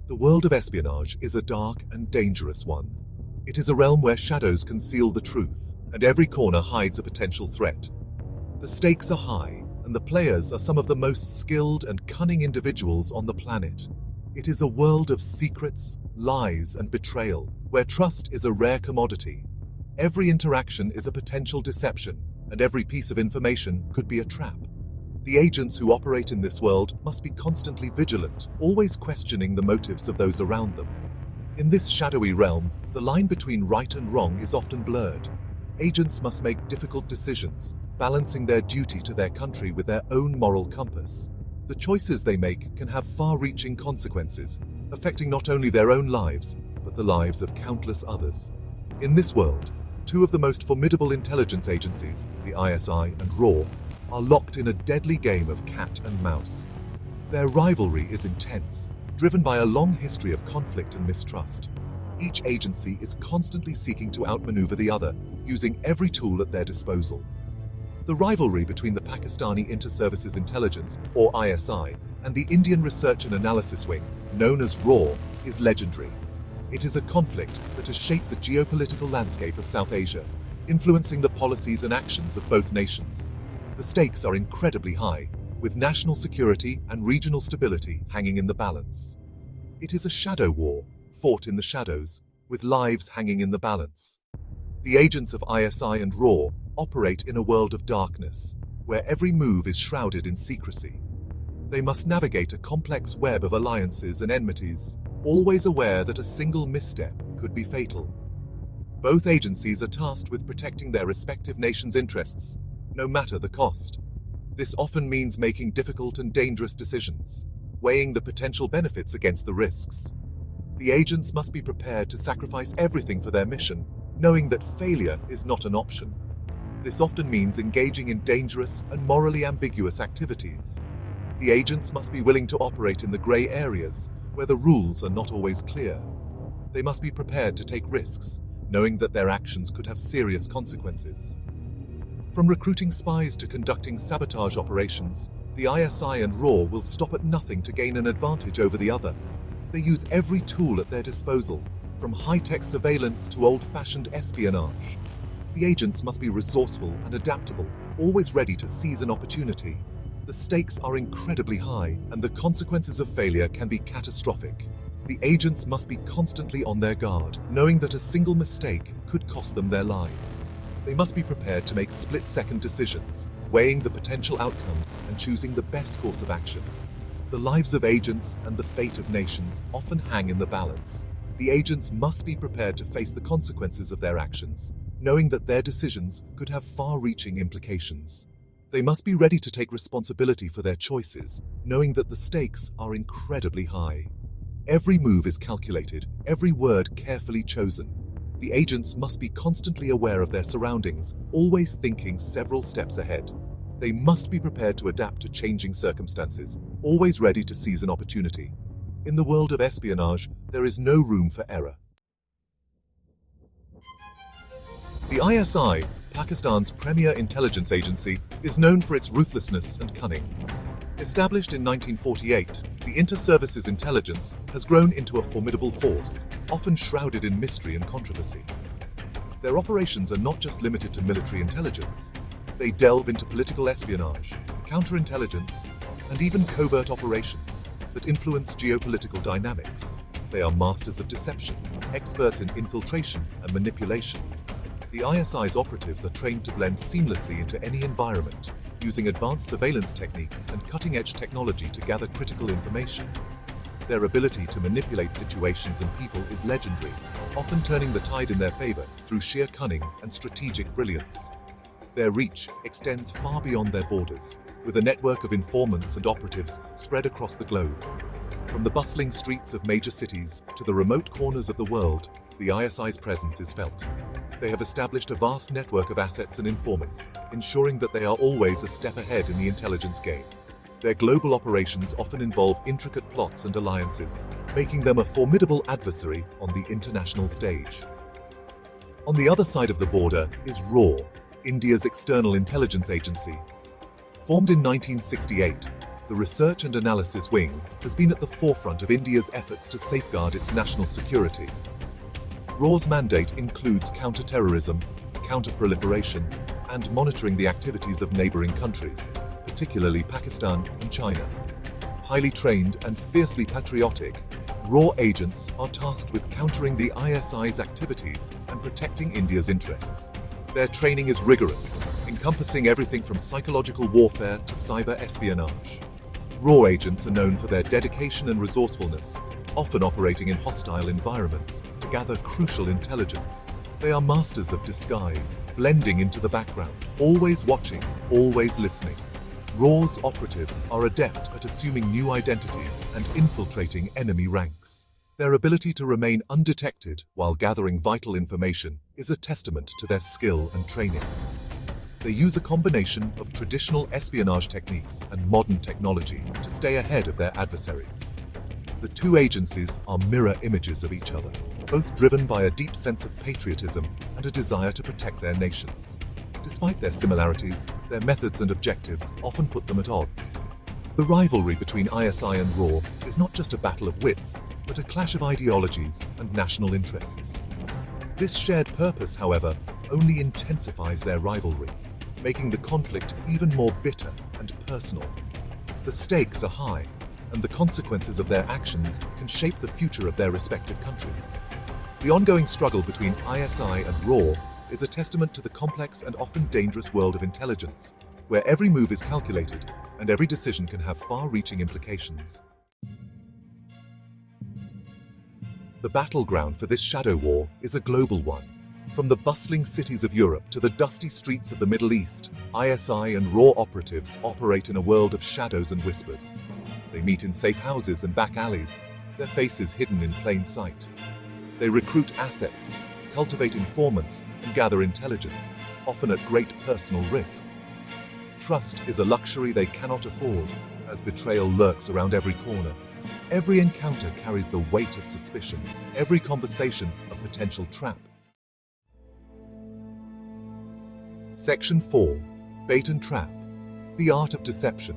The world of espionage is a dark and dangerous one. It is a realm where shadows conceal the truth, and every corner hides a potential threat. The stakes are high, and the players are some of the most skilled and cunning individuals on the planet. It is a world of secrets, lies, and betrayal, where trust is a rare commodity. Every interaction is a potential deception, and every piece of information could be a trap. The agents who operate in this world must be constantly vigilant, always questioning the motives of those around them. In this shadowy realm, the line between right and wrong is often blurred. Agents must make difficult decisions, balancing their duty to their country with their own moral compass. The choices they make can have far-reaching consequences, affecting not only their own lives, but the lives of countless others. In this world, two of the most formidable intelligence agencies, the ISI and RAW, are locked in a deadly game of cat and mouse. Their rivalry is intense, driven by a long history of conflict and mistrust. Each agency is constantly seeking to outmaneuver the other, using every tool at their disposal. The rivalry between the Pakistani Inter-Services Intelligence, or ISI, and the Indian Research and Analysis Wing, known as RAW, is legendary. It is a conflict that has shaped the geopolitical landscape of South Asia, influencing the policies and actions of both nations. The stakes are incredibly high, with national security and regional stability hanging in the balance. It is a shadow war, fought in the shadows, with lives hanging in the balance. The agents of ISI and RAW operate in a world of darkness, where every move is shrouded in secrecy. They must navigate a complex web of alliances and enmities, always aware that a single misstep could be fatal. Both agencies are tasked with protecting their respective nations' interests, no matter the cost. This often means making difficult and dangerous decisions, weighing the potential benefits against the risks. The agents must be prepared to sacrifice everything for their mission, knowing that failure is not an option. This often means engaging in dangerous and morally ambiguous activities. The agents must be willing to operate in the grey areas, where the rules are not always clear. They must be prepared to take risks, knowing that their actions could have serious consequences. From recruiting spies to conducting sabotage operations, the ISI and RAW will stop at nothing to gain an advantage over the other. They use every tool at their disposal, from high-tech surveillance to old-fashioned espionage. The agents must be resourceful and adaptable, always ready to seize an opportunity. The stakes are incredibly high, and the consequences of failure can be catastrophic. The agents must be constantly on their guard, knowing that a single mistake could cost them their lives. They must be prepared to make split-second decisions, weighing the potential outcomes and choosing the best course of action. The lives of agents and the fate of nations often hang in the balance. The agents must be prepared to face the consequences of their actions, knowing that their decisions could have far-reaching implications. They must be ready to take responsibility for their choices, knowing that the stakes are incredibly high. Every move is calculated, every word carefully chosen. The agents must be constantly aware of their surroundings, always thinking several steps ahead. They must be prepared to adapt to changing circumstances, always ready to seize an opportunity. In the world of espionage, there is no room for error. The ISI, Pakistan's premier intelligence agency, is known for its ruthlessness and cunning. Established in 1948, the Inter-Services Intelligence has grown into a formidable force, often shrouded in mystery and controversy. Their operations are not just limited to military intelligence. They delve into political espionage, counterintelligence, and even covert operations that influence geopolitical dynamics. They are masters of deception, experts in infiltration and manipulation. The ISI's operatives are trained to blend seamlessly into any environment, using advanced surveillance techniques and cutting-edge technology to gather critical information. Their ability to manipulate situations and people is legendary, often turning the tide in their favor through sheer cunning and strategic brilliance. Their reach extends far beyond their borders, with a network of informants and operatives spread across the globe. From the bustling streets of major cities to the remote corners of the world, the ISI's presence is felt. They have established a vast network of assets and informants, ensuring that they are always a step ahead in the intelligence game. Their global operations often involve intricate plots and alliances, making them a formidable adversary on the international stage. On the other side of the border is RAW, India's external intelligence agency. Formed in 1968, The Research and Analysis Wing has been at the forefront of India's efforts to safeguard its national security. RAW's mandate includes counter-terrorism, counter-proliferation, and monitoring the activities of neighboring countries, particularly Pakistan and China. Highly trained and fiercely patriotic, RAW agents are tasked with countering the ISI's activities and protecting India's interests. Their training is rigorous, encompassing everything from psychological warfare to cyber espionage. RAW agents are known for their dedication and resourcefulness, often operating in hostile environments to gather crucial intelligence. They are masters of disguise, blending into the background, always watching, always listening. RAW's operatives are adept at assuming new identities and infiltrating enemy ranks. Their ability to remain undetected while gathering vital information is a testament to their skill and training. They use a combination of traditional espionage techniques and modern technology to stay ahead of their adversaries. The two agencies are mirror images of each other, both driven by a deep sense of patriotism and a desire to protect their nations. Despite their similarities, their methods and objectives often put them at odds. The rivalry between ISI and RAW is not just a battle of wits, but a clash of ideologies and national interests. This shared purpose, however, only intensifies their rivalry, making the conflict even more bitter and personal. The stakes are high, and the consequences of their actions can shape the future of their respective countries. The ongoing struggle between ISI and RAW is a testament to the complex and often dangerous world of intelligence, where every move is calculated and every decision can have far-reaching implications. The battleground for this shadow war is a global one. From the bustling cities of Europe to the dusty streets of the Middle East, ISI and RAW operatives operate in a world of shadows and whispers. They meet in safe houses and back alleys, their faces hidden in plain sight. They recruit assets, cultivate informants, and gather intelligence, often at great personal risk. Trust is a luxury they cannot afford, as betrayal lurks around every corner. Every encounter carries the weight of suspicion, every conversation a potential trap. Section 4. Bait and Trap. The Art of Deception.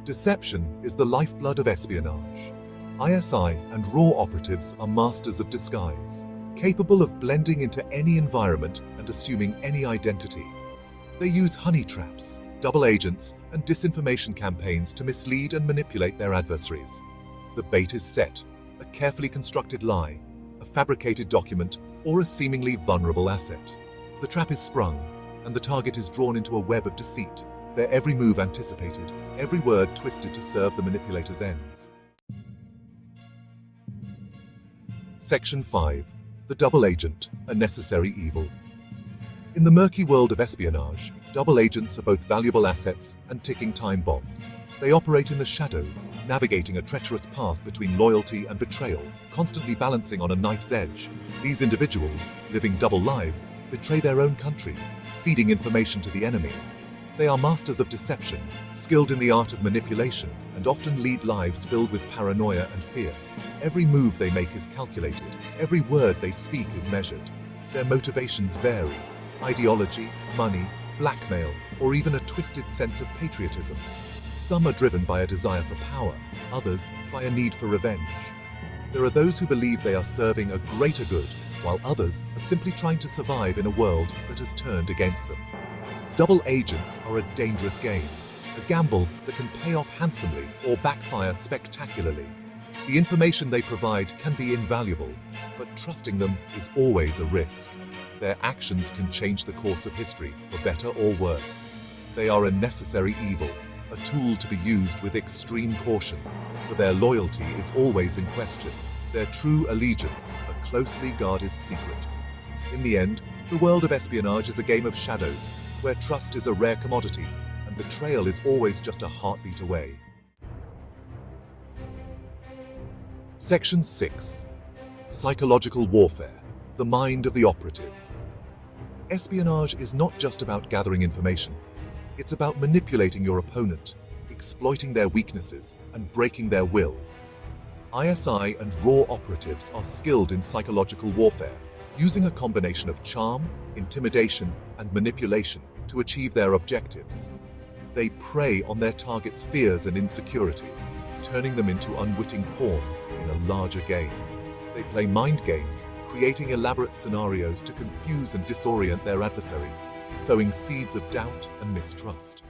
Deception is the lifeblood of espionage. ISI and RAW operatives are masters of disguise, capable of blending into any environment and assuming any identity. They use honey traps, double agents, and disinformation campaigns to mislead and manipulate their adversaries. The bait is set: a carefully constructed lie, a fabricated document, or a seemingly vulnerable asset. The trap is sprung, and the target is drawn into a web of deceit, their every move anticipated, every word twisted to serve the manipulator's ends. Section 5. The double agent, a necessary evil. In the murky world of espionage, double agents are both valuable assets and ticking time bombs. They operate in the shadows, navigating a treacherous path between loyalty and betrayal, constantly balancing on a knife's edge. These individuals, living double lives, betray their own countries, feeding information to the enemy. They are masters of deception, skilled in the art of manipulation, and often lead lives filled with paranoia and fear. Every move they make is calculated, every word they speak is measured. Their motivations vary: ideology, money, blackmail, or even a twisted sense of patriotism. Some are driven by a desire for power, others by a need for revenge. There are those who believe they are serving a greater good, while others are simply trying to survive in a world that has turned against them. Double agents are a dangerous game, a gamble that can pay off handsomely or backfire spectacularly. The information they provide can be invaluable, but trusting them is always a risk. Their actions can change the course of history, for better or worse. They are a necessary evil, a tool to be used with extreme caution, for their loyalty is always in question, their true allegiance a closely guarded secret. In the end, the world of espionage is a game of shadows, where trust is a rare commodity, and betrayal is always just a heartbeat away. Section 6. Psychological warfare, the mind of the operative. Espionage is not just about gathering information. It's about manipulating your opponent, exploiting their weaknesses, and breaking their will. ISI and RAW operatives are skilled in psychological warfare, using a combination of charm, intimidation, and manipulation to achieve their objectives. They prey on their target's fears and insecurities, turning them into unwitting pawns in a larger game. They play mind games, creating elaborate scenarios to confuse and disorient their adversaries, sowing seeds of doubt and mistrust.